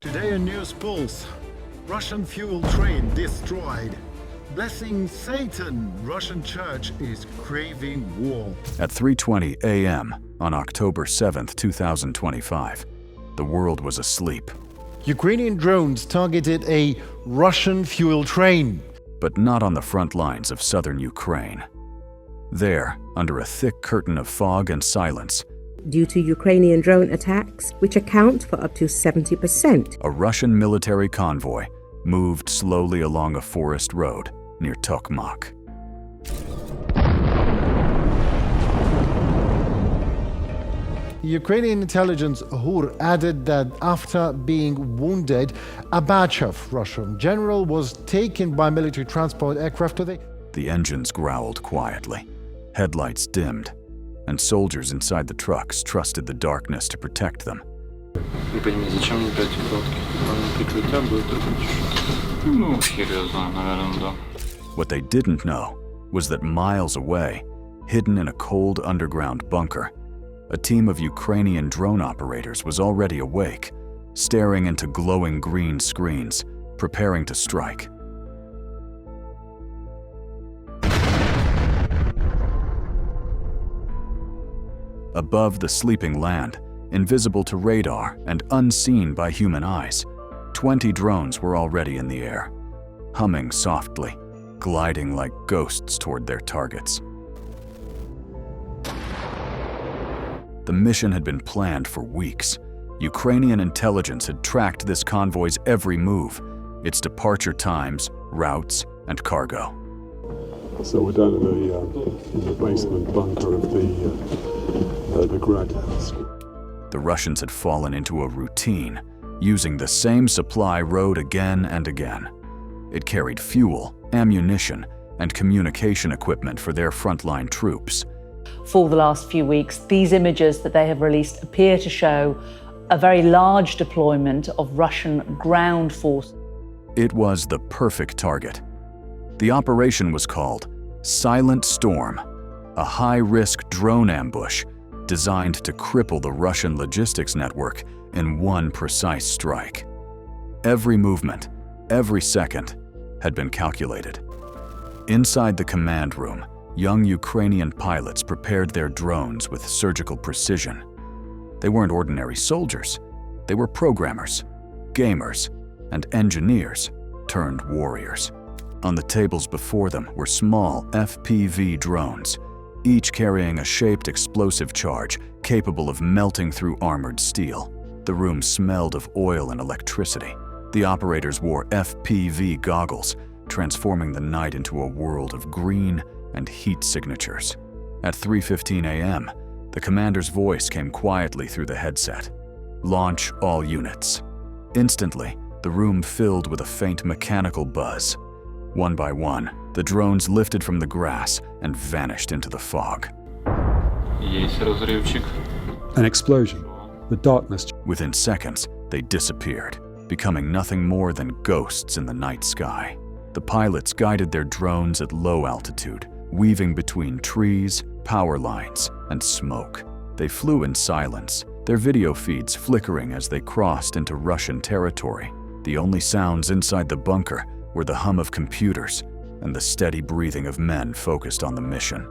Today a news pulse. Russian fuel train destroyed. Blessing Satan, Russian church is craving war. At 3:20 a.m. on October 7, 2025, the world was asleep. Ukrainian drones targeted a Russian fuel train. But not on the front lines of southern Ukraine. There, under a thick curtain of fog and silence, due to Ukrainian drone attacks, which account for up to 70%. A Russian military convoy moved slowly along a forest road near Tokmak. Ukrainian intelligence HUR added that after being wounded, Abachev, Russian general, was taken by military transport aircraft to The engines growled quietly, headlights dimmed, and soldiers inside the trucks trusted the darkness to protect them. What they didn't know was that miles away, hidden in a cold underground bunker, a team of Ukrainian drone operators was already awake, staring into glowing green screens, preparing to strike. Above the sleeping land, invisible to radar and unseen by human eyes, 20 drones were already in the air, humming softly, gliding like ghosts toward their targets. The mission had been planned for weeks. Ukrainian intelligence had tracked this convoy's every move, its departure times, routes, and cargo. So we're down in the basement bunker of the Grad. The Russians had fallen into a routine, using the same supply road again and again. It carried fuel, ammunition, and communication equipment for their frontline troops. For the last few weeks, these images that they have released appear to show a very large deployment of Russian ground force. It was the perfect target. The operation was called Silent Storm, a high-risk drone ambush designed to cripple the Russian logistics network in one precise strike. Every movement, every second, had been calculated. Inside the command room, young Ukrainian pilots prepared their drones with surgical precision. They weren't ordinary soldiers. They were programmers, gamers, and engineers turned warriors. On the tables before them were small FPV drones, each carrying a shaped explosive charge capable of melting through armored steel. The room smelled of oil and electricity. The operators wore FPV goggles, transforming the night into a world of green and heat signatures. At 3:15 a.m., the commander's voice came quietly through the headset. Launch all units. Instantly, the room filled with a faint mechanical buzz. One by one, the drones lifted from the grass and vanished into the fog. An explosion. The darkness. Within seconds, they disappeared, becoming nothing more than ghosts in the night sky. The pilots guided their drones at low altitude, weaving between trees, power lines, and smoke. They flew in silence, their video feeds flickering as they crossed into Russian territory. The only sounds inside the bunker were the hum of computers and the steady breathing of men focused on the mission.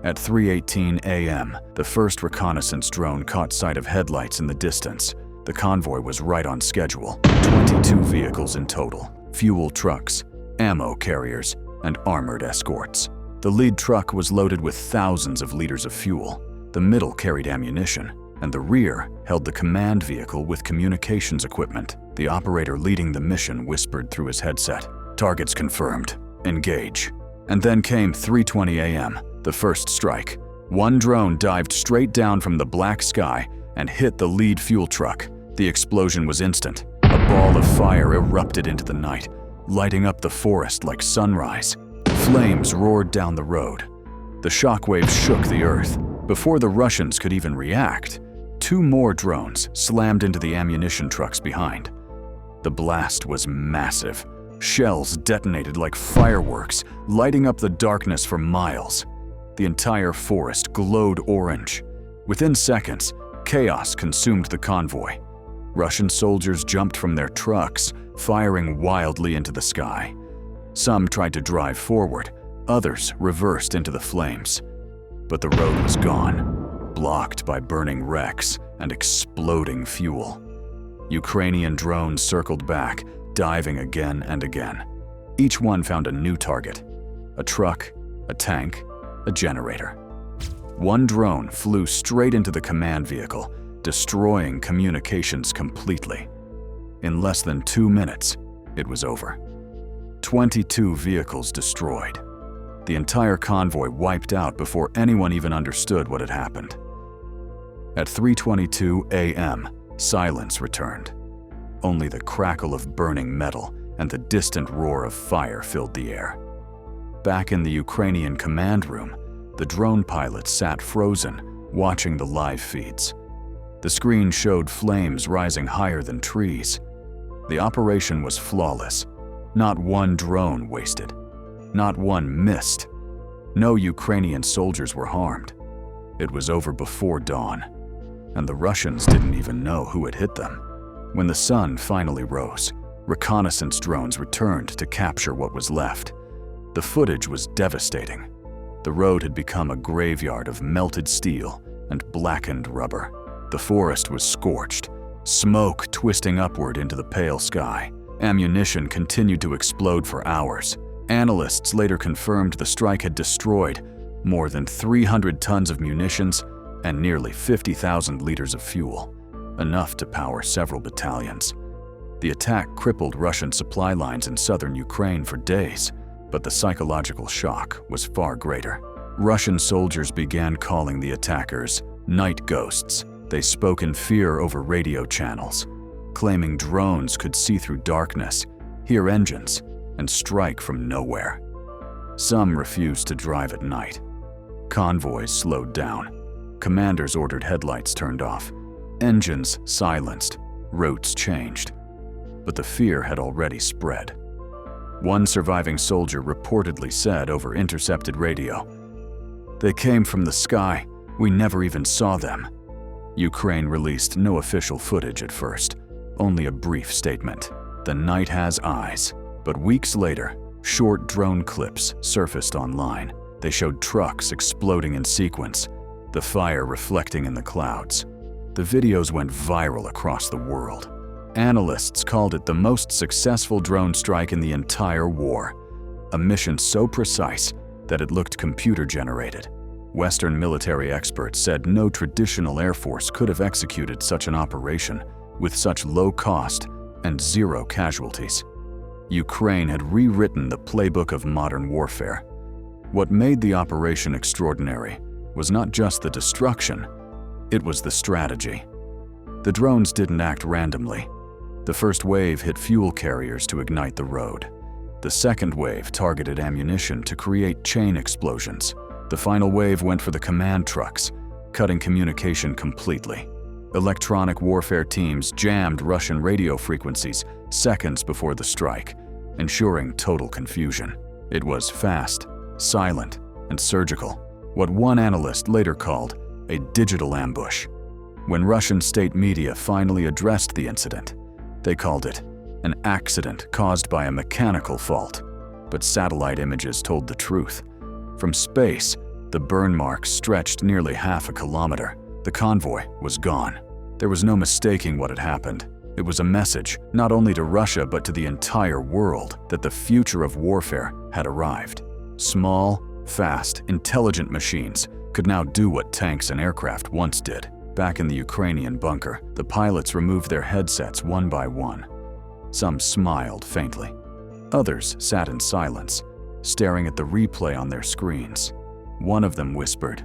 At 3:18 a.m., the first reconnaissance drone caught sight of headlights in the distance. The convoy was right on schedule, 22 vehicles in total, fuel trucks, ammo carriers, and armored escorts. The lead truck was loaded with thousands of liters of fuel. The middle carried ammunition, and the rear held the command vehicle with communications equipment. The operator leading the mission whispered through his headset, "Targets confirmed. Engage." And then came 3:20 a.m., the first strike. One drone dived straight down from the black sky and hit the lead fuel truck. The explosion was instant. A ball of fire erupted into the night, lighting up the forest like sunrise. Flames roared down the road. The shockwaves shook the earth. Before the Russians could even react, 2 more drones slammed into the ammunition trucks behind. The blast was massive. Shells detonated like fireworks, lighting up the darkness for miles. The entire forest glowed orange. Within seconds, chaos consumed the convoy. Russian soldiers jumped from their trucks, firing wildly into the sky. Some tried to drive forward, others reversed into the flames. But the road was gone, blocked by burning wrecks and exploding fuel. Ukrainian drones circled back, diving again and again. Each one found a new target: a truck, a tank, a generator. One drone flew straight into the command vehicle, destroying communications completely. In less than 2 minutes, it was over. 22 vehicles destroyed. The entire convoy wiped out before anyone even understood what had happened. At 3:22 a.m., silence returned. Only the crackle of burning metal and the distant roar of fire filled the air. Back in the Ukrainian command room, the drone pilots sat frozen, watching the live feeds. The screen showed flames rising higher than trees. The operation was flawless. Not one drone wasted. Not one missed. No Ukrainian soldiers were harmed. It was over before dawn, and the Russians didn't even know who had hit them. When the sun finally rose, reconnaissance drones returned to capture what was left. The footage was devastating. The road had become a graveyard of melted steel and blackened rubber. The forest was scorched, smoke twisting upward into the pale sky. Ammunition continued to explode for hours. Analysts later confirmed the strike had destroyed more than 300 tons of munitions and nearly 50,000 liters of fuel, enough to power several battalions. The attack crippled Russian supply lines in southern Ukraine for days, but the psychological shock was far greater. Russian soldiers began calling the attackers night ghosts. They spoke in fear over radio channels, claiming drones could see through darkness, hear engines, and strike from nowhere. Some refused to drive at night. Convoys slowed down. Commanders ordered headlights turned off. Engines silenced. Routes changed. But the fear had already spread. One surviving soldier reportedly said over intercepted radio, "They came from the sky. We never even saw them." Ukraine released no official footage at first, only a brief statement. The night has eyes. But weeks later, short drone clips surfaced online. They showed trucks exploding in sequence, the fire reflecting in the clouds. The videos went viral across the world. Analysts called it the most successful drone strike in the entire war, a mission so precise that it looked computer-generated. Western military experts said no traditional air force could have executed such an operation with such low cost and zero casualties. Ukraine had rewritten the playbook of modern warfare. What made the operation extraordinary was not just the destruction, it was the strategy. The drones didn't act randomly. The first wave hit fuel carriers to ignite the road. The second wave targeted ammunition to create chain explosions. The final wave went for the command trucks, cutting communication completely. Electronic warfare teams jammed Russian radio frequencies seconds before the strike, ensuring total confusion. It was fast, silent, and surgical, what one analyst later called a digital ambush. When Russian state media finally addressed the incident, they called it an accident caused by a mechanical fault. But satellite images told the truth. From space, the burn marks stretched nearly half a kilometer. The convoy was gone. There was no mistaking what had happened. It was a message, not only to Russia but to the entire world, that the future of warfare had arrived. Small, fast, intelligent machines could now do what tanks and aircraft once did. Back in the Ukrainian bunker, the pilots removed their headsets one by one. Some smiled faintly. Others sat in silence, staring at the replay on their screens. One of them whispered,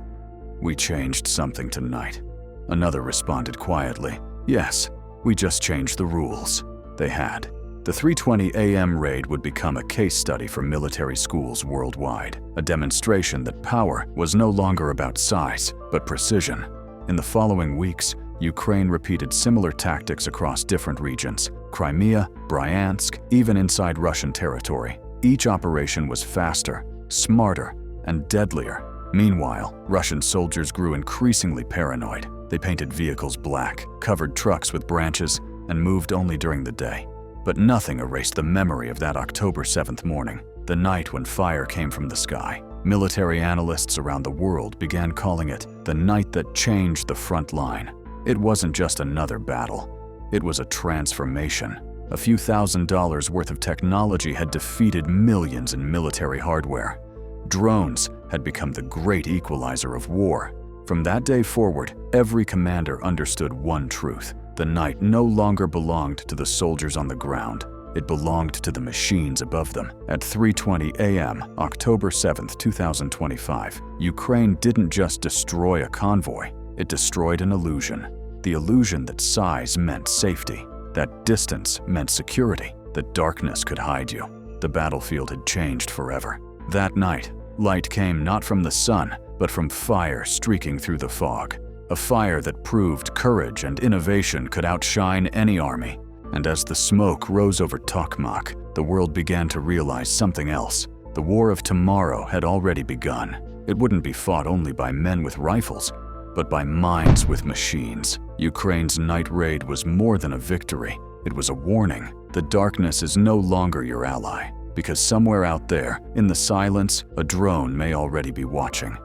"We changed something tonight." Another responded quietly, "Yes, we just changed the rules." They had. The 3:20 a.m. raid would become a case study for military schools worldwide, a demonstration that power was no longer about size, but precision. In the following weeks, Ukraine repeated similar tactics across different regions: Crimea, Bryansk, even inside Russian territory. Each operation was faster, smarter, and deadlier. Meanwhile, Russian soldiers grew increasingly paranoid. They painted vehicles black, covered trucks with branches, and moved only during the day. But nothing erased the memory of that October 7th morning, the night when fire came from the sky. Military analysts around the world began calling it the night that changed the front line. It wasn't just another battle. It was a transformation. A few $1,000s worth of technology had defeated millions in military hardware. Drones had become the great equalizer of war. From that day forward, every commander understood one truth. The night no longer belonged to the soldiers on the ground. It belonged to the machines above them. At 3:20 a.m., October 7th, 2025, Ukraine didn't just destroy a convoy, it destroyed an illusion. The illusion that size meant safety, that distance meant security, that darkness could hide you. The battlefield had changed forever. That night, light came not from the sun, but from fire streaking through the fog. A fire that proved courage and innovation could outshine any army. And as the smoke rose over Tokmak, the world began to realize something else. The war of tomorrow had already begun. It wouldn't be fought only by men with rifles, but by minds with machines. Ukraine's night raid was more than a victory. It was a warning. The darkness is no longer your ally, because somewhere out there, in the silence, a drone may already be watching.